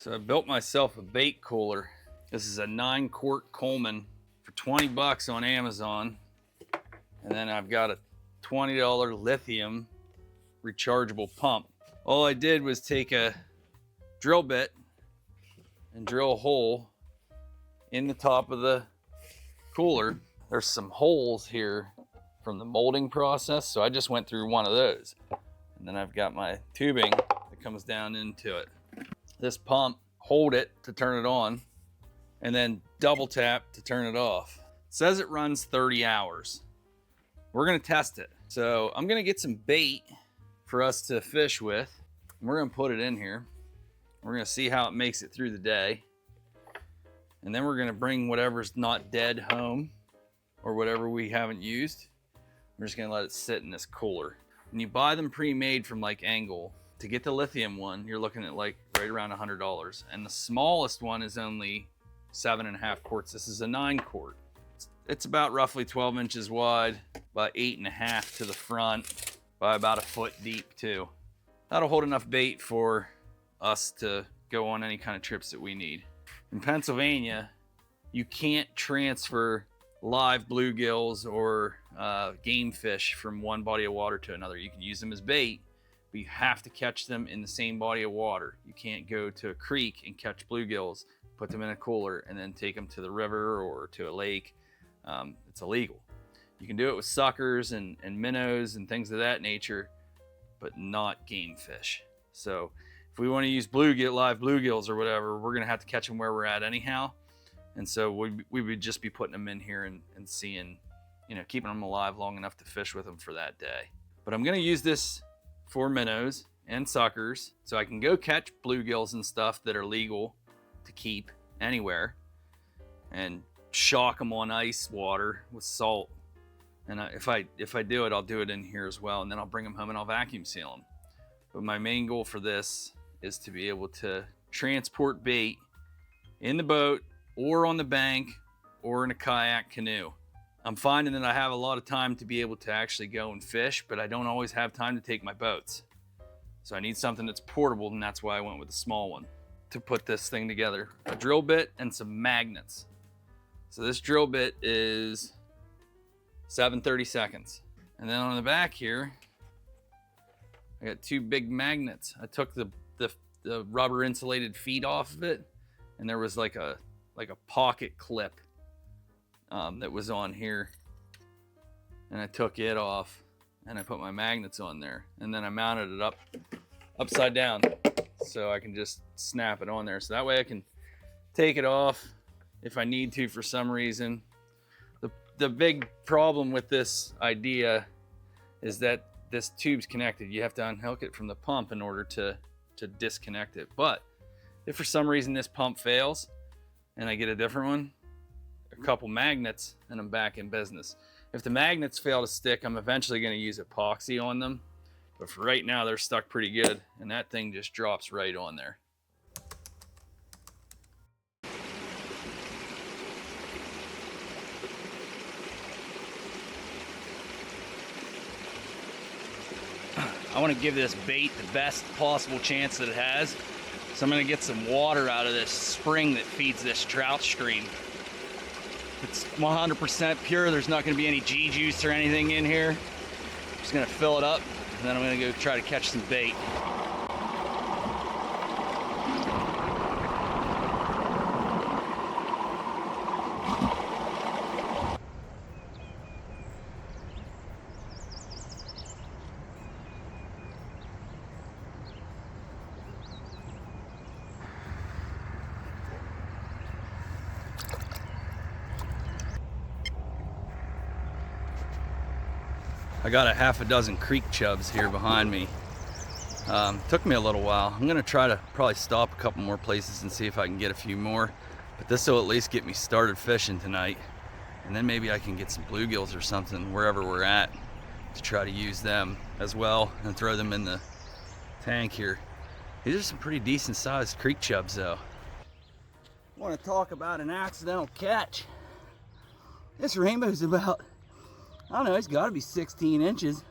So I built myself a bait cooler. This is a 9-quart Coleman for 20 bucks on Amazon. And then I've got a $20 lithium rechargeable pump. All I did was take a drill bit and drill a hole in the top of the cooler. There's some holes here from the molding process, so I just went through one of those. And then I've got my tubing that comes down into it. This pump, hold it to turn it on, and then double tap to turn it off. It says it runs 30 hours. We're gonna test it. So I'm gonna get some bait for us to fish with. We're gonna put it in here. We're gonna see how it makes it through the day. And then we're gonna bring whatever's not dead home or whatever we haven't used. We're just gonna let it sit in this cooler. When you buy them pre-made from like Angle, to get the lithium one, you're looking at like right around $100. And the smallest one is only 7.5 quarts. This is a 9-quart. It's about roughly 12 inches wide, about 8.5 to the front, by about a foot deep too. That'll hold enough bait for us to go on any kind of trips that we need. In Pennsylvania, you can't transfer live bluegills or game fish from one body of water to another. You can use them as bait, but you have to catch them in the same body of water. You can't go to a creek and catch bluegills, put them in a cooler, and then take them to the river or to a lake. It's illegal. You can do it with suckers and minnows and things of that nature, but not game fish. So if we want to use live bluegills or whatever, we're gonna have to catch them where we're at anyhow. And so we would just be putting them in here and seeing, keeping them alive long enough to fish with them for that day. But I'm gonna use this for minnows and suckers, so I can go catch bluegills and stuff that are legal to keep anywhere, and shock them on ice water with salt. And if I do it, I'll do it in here as well, and then I'll bring them home and I'll vacuum seal them. But my main goal for this is to be able to transport bait in the boat or on the bank or in a kayak canoe. I'm finding that I have a lot of time to be able to actually go and fish, but I don't always have time to take my boats. So I need something that's portable, and that's why I went with a small one to put this thing together. A drill bit and some magnets. So this drill bit is 7/32. And then on the back here, I got 2 big magnets. I took the rubber insulated feet off of it, and there was like a pocket clip that was on here, and I took it off and I put my magnets on there, and then I mounted it upside down so I can just snap it on there. So that way I can take it off if I need to for some reason. The big problem with this idea is that this tube's connected. You have to unhook it from the pump in order to disconnect it. But if for some reason this pump fails and I get a different one, a couple magnets, and I'm back in business. If the magnets fail to stick, I'm eventually going to use epoxy on them. But for right now, they're stuck pretty good, and that thing just drops right on there. I want to give this bait the best possible chance that it has. So I'm going to get some water out of this spring that feeds this trout stream. It's 100% pure. There's not going to be any G juice or anything in here. I'm just going to fill it up, and then I'm going to go try to catch some bait. I got a half a dozen creek chubs here behind me. Took me a little while. I'm gonna try to probably stop a couple more places and see if I can get a few more, but this will at least get me started fishing tonight. And then maybe I can get some bluegills or something wherever we're at to try to use them as well and throw them in the tank here. These are some pretty decent sized creek chubs though. I want to talk about an accidental catch. This rainbow's about, I don't know, it's got to be 16 inches.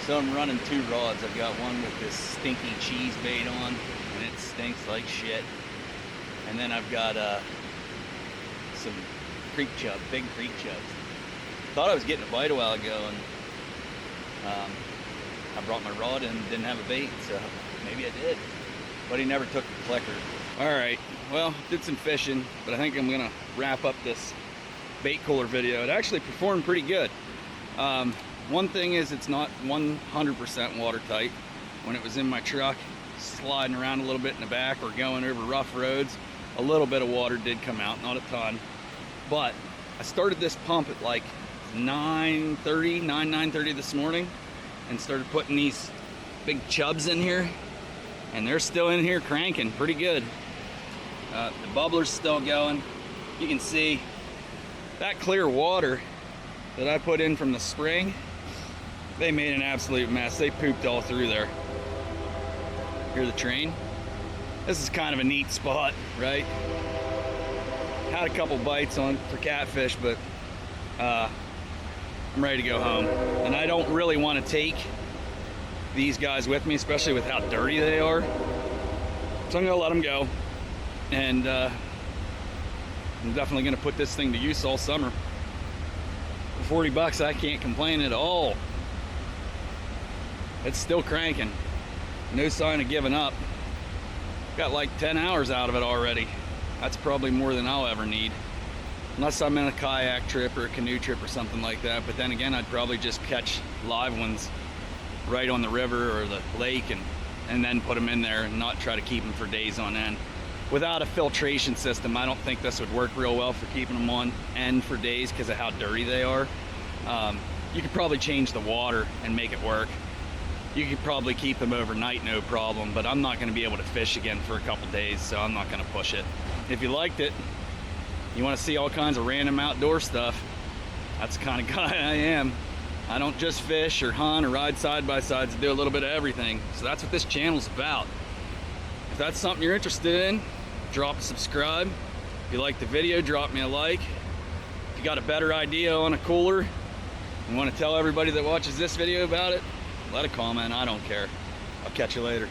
So I'm running 2 rods. I've got one with this stinky cheese bait on, and it stinks like shit. And then I've got some creek chub, big creek chubs. Thought I was getting a bite a while ago, and I brought my rod in and didn't have a bait, so maybe I did. But he never took the clicker. All right, well, did some fishing, but I think I'm gonna wrap up this bait cooler video. It actually performed pretty good. One thing is it's not 100% watertight. When it was in my truck, sliding around a little bit in the back or going over rough roads, a little bit of water did come out, not a ton. But I started this pump at like 9:30 this morning and started putting these big chubs in here, and they're still in here cranking pretty good. The bubbler's still going. You can see that clear water that I put in from the spring, they made an absolute mess. They pooped all through there. Hear the train? This is kind of a neat spot, right? Had a couple bites on for catfish, but I'm ready to go home. And I don't really want to take these guys with me, especially with how dirty they are. So I'm gonna let them go. And I'm definitely gonna put this thing to use all summer. For 40 bucks, I can't complain at all. It's still cranking. No sign of giving up. Got like 10 hours out of it already. That's probably more than I'll ever need. Unless I'm in a kayak trip or a canoe trip or something like that. But then again, I'd probably just catch live ones right on the river or the lake and then put them in there and not try to keep them for days on end. Without a filtration system, I don't think this would work real well for keeping them on end for days because of how dirty they are. You could probably change the water and make it work. You could probably keep them overnight, no problem, but I'm not gonna be able to fish again for a couple days, so I'm not gonna push it. If you liked it, you wanna see all kinds of random outdoor stuff, that's the kind of guy I am. I don't just fish or hunt or ride side-by-sides, I do a little bit of everything. So that's what this channel's about. If that's something you're interested in, drop a subscribe. If you like the video, drop me a like. If you got a better idea on a cooler, you wanna tell everybody that watches this video about it, let a comment, I don't care. I'll catch you later.